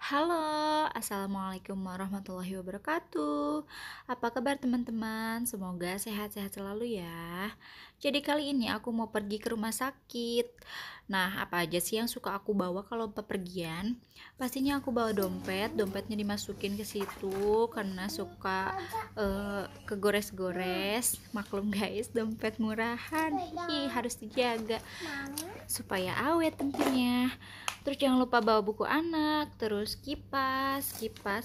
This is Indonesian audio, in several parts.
Halo, assalamualaikum warahmatullahi wabarakatuh. Apa kabar teman-teman? Semoga sehat-sehat selalu ya. Jadi kali ini aku mau pergi ke rumah sakit. Nah, apa aja sih yang suka aku bawa kalau bepergian? Pastinya aku bawa dompet. Dompetnya dimasukin ke situ karena suka kegores-gores. Maklum guys, dompet murahan. Harus dijaga supaya awet tentunya. Terus jangan lupa bawa buku anak, terus kipas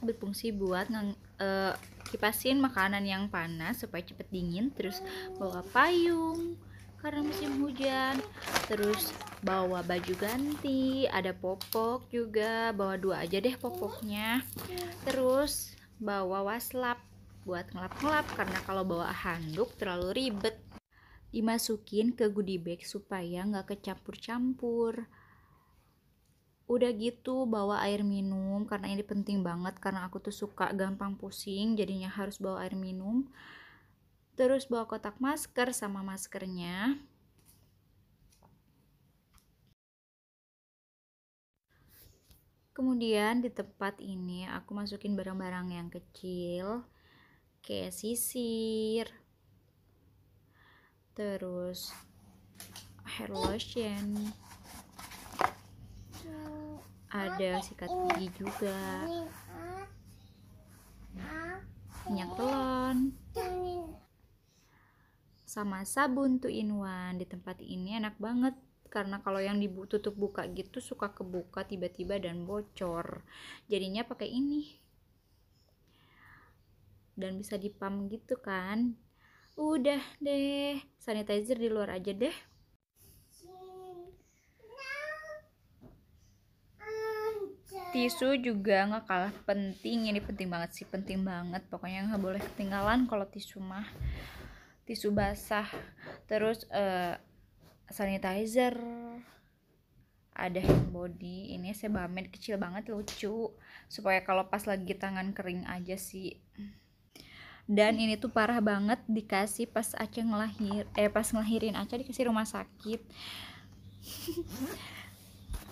berfungsi buat kipasin makanan yang panas supaya cepet dingin. Terus bawa payung karena musim hujan, terus bawa baju ganti, ada popok juga, bawa 2 aja deh popoknya. Terus bawa waslap buat ngelap-ngelap karena kalau bawa handuk terlalu ribet. Dimasukin ke goodie bag supaya nggak kecampur-campur. Udah gitu bawa air minum karena ini penting banget karena aku tuh suka gampang pusing, jadinya harus bawa air minum. Terus bawa kotak masker sama maskernya. Kemudian di tempat ini aku masukin barang-barang yang kecil kayak sisir, terus hair lotion, ada sikat gigi juga, minyak telon, sama sabun 2 in 1. Di tempat ini enak banget karena kalau yang ditutup buka gitu suka kebuka tiba-tiba dan bocor, jadinya pakai ini dan bisa dipam gitu kan. Udah deh, sanitizer di luar aja deh. Tisu juga nggak kalah penting, ini penting banget sih, penting banget pokoknya nggak boleh ketinggalan kalau tisu mah. Tisu basah, terus sanitizer, ada hand body, ini sebamed kecil banget lucu supaya kalau pas lagi tangan kering aja sih. Dan ini tuh parah banget dikasih pas Aca pas ngelahirin Aca dikasih rumah sakit.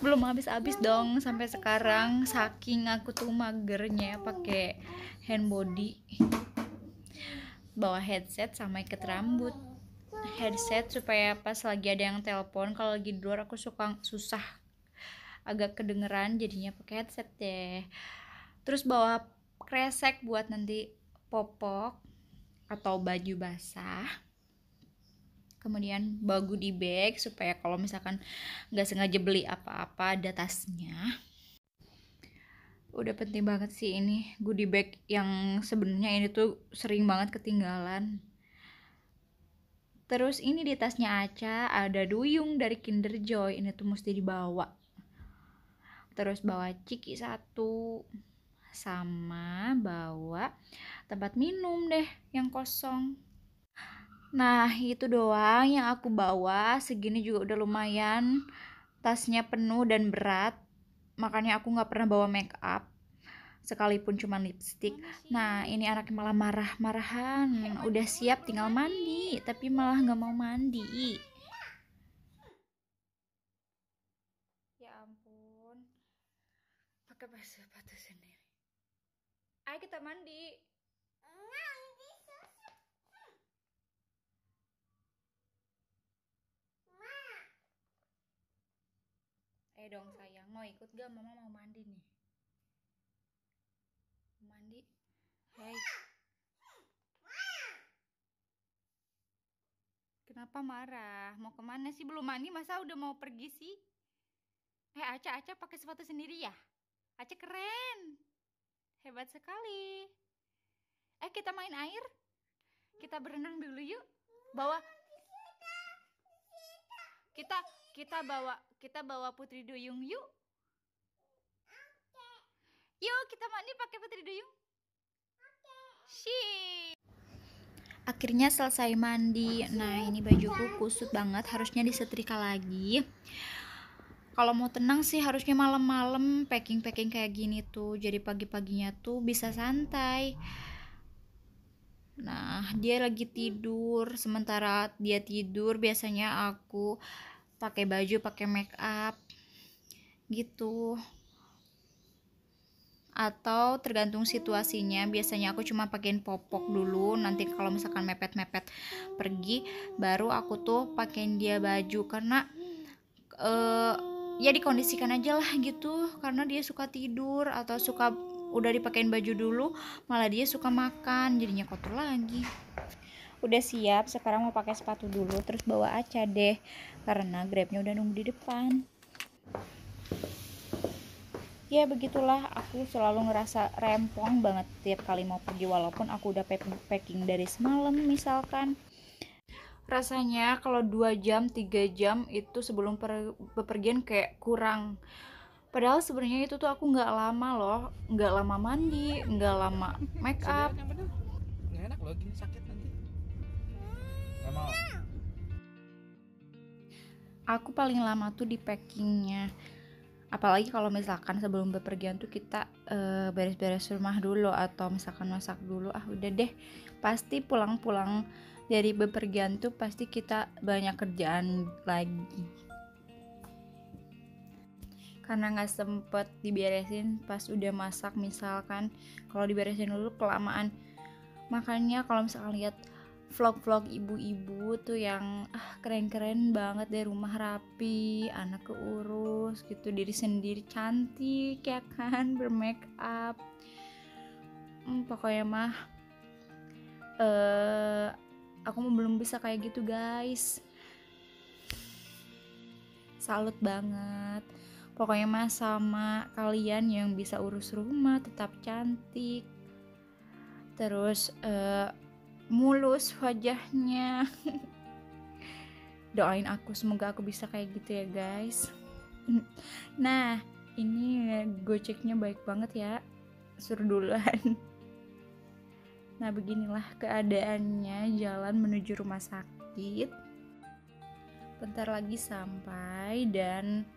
Belum habis-habis dong sampai sekarang saking aku tuh magernya pakai hand body. Bawa headset sama ikat rambut. Headset supaya pas lagi ada yang telepon, kalau lagi di luar aku suka susah agak kedengeran jadinya pakai headset deh. Terus bawa kresek buat nanti popok atau baju basah. Kemudian bawa goodie bag supaya kalau misalkan nggak sengaja beli apa-apa ada tasnya. Udah penting banget sih ini goodie bag yang sebenarnya ini tuh sering banget ketinggalan. Terus ini di tasnya Aca ada duyung dari Kinder Joy, ini tuh mesti dibawa. Terus bawa ciki 1 sama bawa tempat minum deh yang kosong. Nah itu doang yang aku bawa, segini juga udah lumayan. Tasnya penuh dan berat, makanya aku nggak pernah bawa make up sekalipun cuma lipstick. Nah ini anaknya malah marah-marahan, udah siap tinggal mandi tapi malah nggak mau mandi. Ya ampun, pakai sepatu sendiri. Ayo kita mandi. Dong sayang, mau ikut gak? Mama mau mandi nih. Mandi. Hei, kenapa marah? Mau kemana sih? Belum mandi masa udah mau pergi sih? Aca pakai sepatu sendiri ya? Aca keren. Hebat sekali. Kita main air. Kita berenang dulu yuk. Bawa kita kita bawa Putri Duyung yuk. Yuk kita mandi pakai Putri Duyung. Akhirnya selesai mandi. Nah ini bajuku kusut banget, harusnya disetrika lagi. Kalau mau tenang sih harusnya malam-malam packing kayak gini tuh, jadi pagi-paginya tuh bisa santai. Nah dia lagi tidur, sementara dia tidur biasanya aku pakai baju, pakai make up gitu. atau tergantung situasinya. Biasanya aku cuma pakein popok dulu, nanti kalau misalkan mepet-mepet pergi baru aku tuh pakein dia baju, karena ya dikondisikan aja lah gitu, karena dia suka tidur atau suka udah dipakein baju dulu malah dia suka makan jadinya kotor lagi. Udah siap, sekarang mau pakai sepatu dulu terus bawa Aca deh karena Grabnya udah nunggu di depan. Ya begitulah, aku selalu ngerasa rempong banget tiap kali mau pergi walaupun aku udah packing dari semalam misalkan. Rasanya kalau 2 jam 3 jam itu sebelum bepergian kayak kurang, padahal sebenarnya itu tuh aku nggak lama loh, nggak lama mandi, nggak lama make up. Nggak enak loh gini, sakit nanti. Nggak mau. Aku paling lama tuh di packingnya, apalagi kalau misalkan sebelum bepergian tuh kita beres-beres rumah dulu atau misalkan masak dulu. Udah deh, pasti pulang-pulang dari bepergian tuh pasti kita banyak kerjaan lagi karena nggak sempet diberesin pas udah masak. Misalkan kalau diberesin dulu kelamaan, makanya kalau misalkan lihat vlog-vlog ibu-ibu tuh yang keren-keren banget deh, rumah rapi, anak keurus gitu, diri sendiri cantik ya kan, bermake up. Pokoknya mah aku belum bisa kayak gitu guys. Salut banget. Pokoknya mah sama kalian yang bisa urus rumah tetap cantik, terus mulus wajahnya. Doain aku semoga aku bisa kayak gitu ya guys. Nah ini gojeknya baik banget ya, suruh duluan. Nah beginilah keadaannya jalan menuju rumah sakit. Bentar lagi sampai dan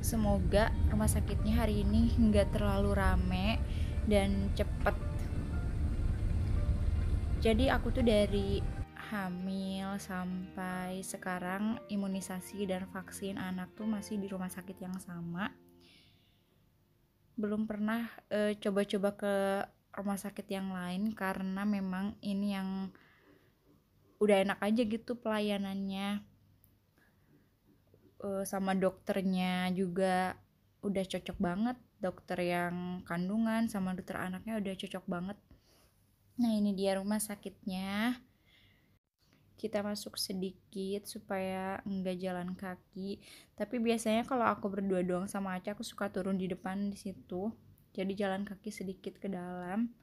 semoga rumah sakitnya hari ini nggak terlalu rame dan cepet. Jadi aku tuh dari hamil sampai sekarang imunisasi dan vaksin anak tuh masih di rumah sakit yang sama. Belum pernah coba-coba ke rumah sakit yang lain karena memang ini yang udah enak aja gitu pelayanannya. Sama dokternya juga udah cocok banget, dokter yang kandungan sama dokter anaknya udah cocok banget. Nah ini dia rumah sakitnya. Kita masuk sedikit supaya enggak jalan kaki, tapi biasanya kalau aku berdua doang sama Aca aku suka turun di depan di situ, jadi jalan kaki sedikit ke dalam.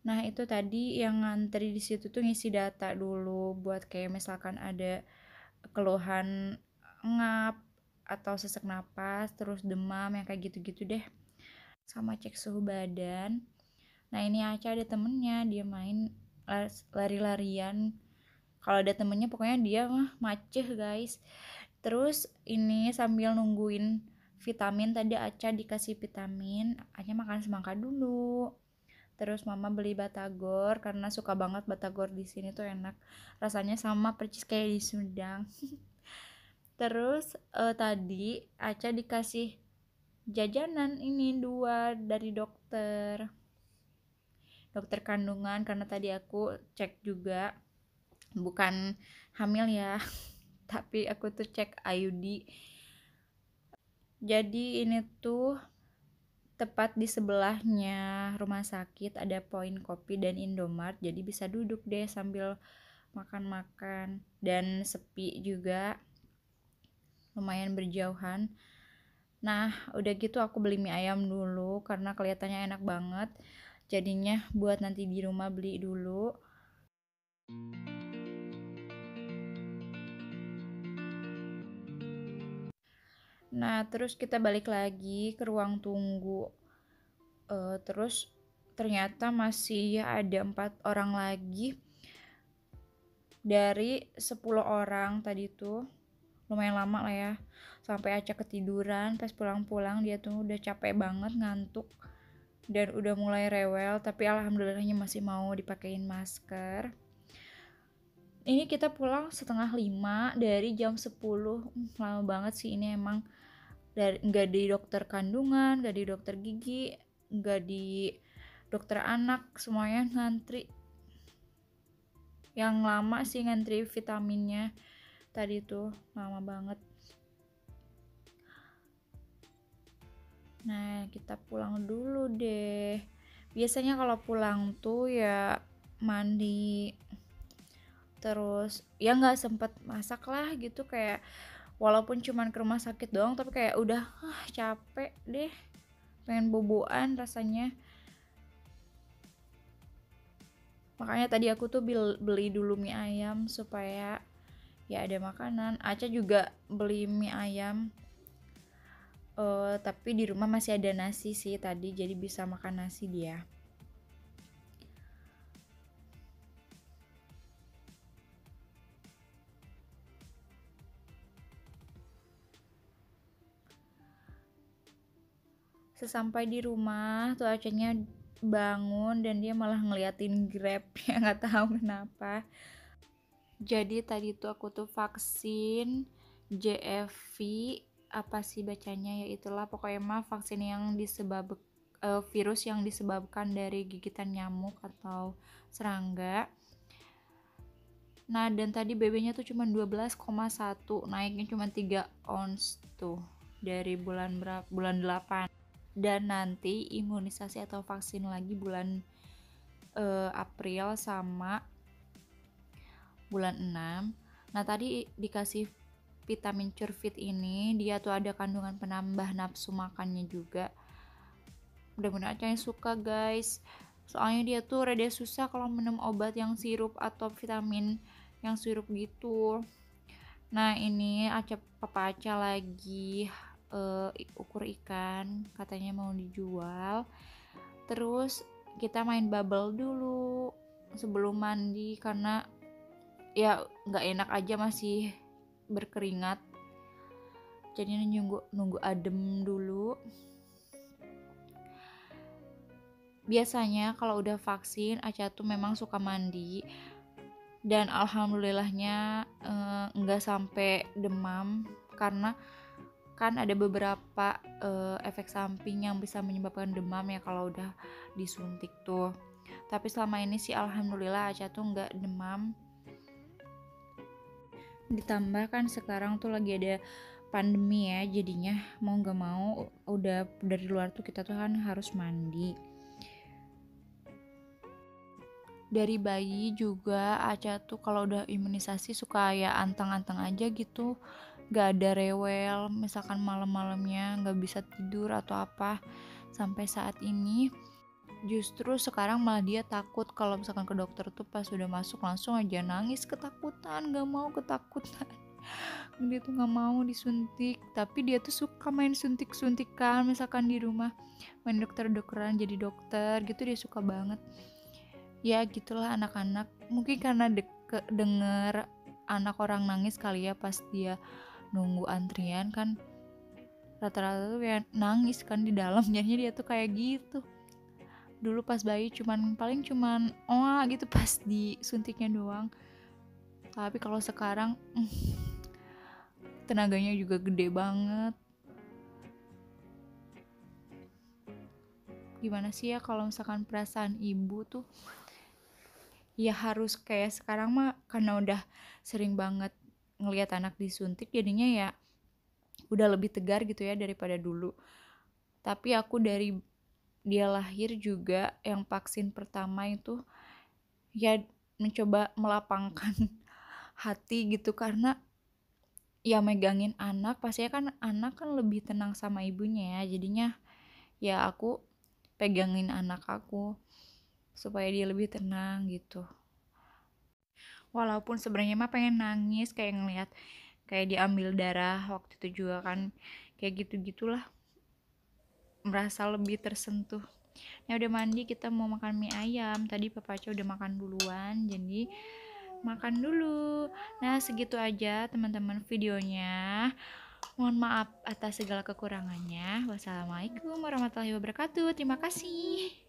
Nah itu tadi yang ngantri di situ tuh ngisi data dulu buat kayak misalkan ada keluhan ngap atau sesak napas, terus demam yang kayak gitu-gitu deh, sama cek suhu badan. Nah ini Aca ada temennya, dia main lari-larian. Kalau ada temennya pokoknya dia mah maceh guys. Terus ini sambil nungguin vitamin, tadi Aca dikasih vitamin, Aca makan semangka dulu. Terus mama beli batagor karena suka banget batagor di sini tuh enak, rasanya sama percis kayak di Sumedang. Terus tadi Aca dikasih jajanan ini 2 dari dokter kandungan karena tadi aku cek juga, bukan hamil ya tapi aku tuh cek IUD. Jadi ini tuh tepat di sebelahnya rumah sakit ada poin kopi dan Indomart, jadi bisa duduk deh sambil makan-makan, dan sepi juga, lumayan berjauhan. Nah udah gitu aku beli mie ayam dulu karena kelihatannya enak banget, jadinya buat nanti di rumah beli dulu. Nah terus kita balik lagi ke ruang tunggu. Terus ternyata masih ada 4 orang lagi dari 10 orang tadi tuh. Lumayan lama lah ya, sampai Aca ketiduran. Pas pulang-pulang dia tuh udah capek banget, ngantuk dan udah mulai rewel, tapi alhamdulillahnya masih mau dipakein masker. Ini kita pulang setengah 5 dari jam 10. Lama banget sih ini emang. nggak di dokter kandungan, nggak di dokter gigi, nggak di dokter anak, semuanya ngantri. Yang lama sih ngantri vitaminnya tadi tuh, lama banget. Nah, kita pulang dulu deh. Biasanya kalau pulang tuh ya mandi, terus ya nggak sempet masak lah gitu, kayak walaupun cuman ke rumah sakit doang tapi kayak udah capek deh, pengen boboan rasanya. Makanya tadi aku tuh beli dulu mie ayam supaya ya ada makanan. Aca juga beli mie ayam, tapi di rumah masih ada nasi sih tadi, jadi bisa makan nasi dia. Sesampai di rumah tuh Acanya bangun dan dia malah ngeliatin Grab ya, nggak tahu kenapa. Jadi tadi tuh aku tuh vaksin JFV, apa sih bacanya ya, itulah pokoknya mah vaksin yang virus yang disebabkan dari gigitan nyamuk atau serangga. Nah, dan tadi BB-nya tuh cuma 12,1, naiknya cuma 3 ons tuh dari bulan 8. Dan nanti imunisasi atau vaksin lagi bulan April sama bulan 6. Nah, tadi dikasih vitamin Curvit ini, dia tuh ada kandungan penambah nafsu makannya juga. Mudah-mudahan Acanya suka guys, soalnya dia tuh rada susah kalau minum obat yang sirup atau vitamin yang sirup gitu. Nah, ini Papa Aca lagi ukur ikan, katanya mau dijual. Terus kita main bubble dulu sebelum mandi karena ya nggak enak aja masih berkeringat, jadi nunggu adem dulu. Biasanya kalau udah vaksin Aca tuh memang suka mandi, dan alhamdulillahnya nggak sampai demam, karena kan ada beberapa efek samping yang bisa menyebabkan demam ya kalau udah disuntik tuh. Tapi selama ini sih alhamdulillah Aca tuh nggak demam. Ditambah kan sekarang tuh lagi ada pandemi ya, jadinya mau nggak mau udah dari luar tuh kita tuh kan harus mandi. Dari bayi juga Aca tuh kalau udah imunisasi suka ya anteng-anteng aja gitu, gak ada rewel, misalkan malam-malamnya gak bisa tidur atau apa. Sampai saat ini justru sekarang malah dia takut kalau misalkan ke dokter tuh pas udah masuk langsung aja nangis ketakutan, gak mau ketakutan. Dia tuh gak mau disuntik, tapi dia tuh suka main suntik-suntikan, misalkan di rumah main dokter-dokteran, jadi dokter gitu dia suka banget. Ya gitulah anak-anak, mungkin karena denger anak orang nangis kali ya pas dia nunggu antrian kan, rata-rata tuh kayak nangis kan di dalam, jadinya dia tuh kayak gitu. Dulu pas bayi paling cuman gitu pas disuntiknya doang, tapi kalau sekarang tenaganya juga gede banget. Gimana sih ya kalau misalkan perasaan ibu tuh ya harus kayak sekarang mah, karena udah sering banget ngelihat anak disuntik jadinya ya udah lebih tegar gitu ya daripada dulu. Tapi aku dari dia lahir juga yang vaksin pertama itu ya mencoba melapangkan hati gitu, karena ya megangin anak pastinya kan anak kan lebih tenang sama ibunya ya, jadinya ya aku pegangin anak aku supaya dia lebih tenang gitu. Walaupun sebenarnya mah pengen nangis kayak ngeliat kayak diambil darah waktu itu juga kan, kayak gitu-gitulah, merasa lebih tersentuh. Nah udah mandi, kita mau makan mie ayam. Tadi Papa Aca udah makan duluan, jadi makan dulu. Nah segitu aja teman-teman videonya. Mohon maaf atas segala kekurangannya. Wassalamualaikum warahmatullahi wabarakatuh. Terima kasih.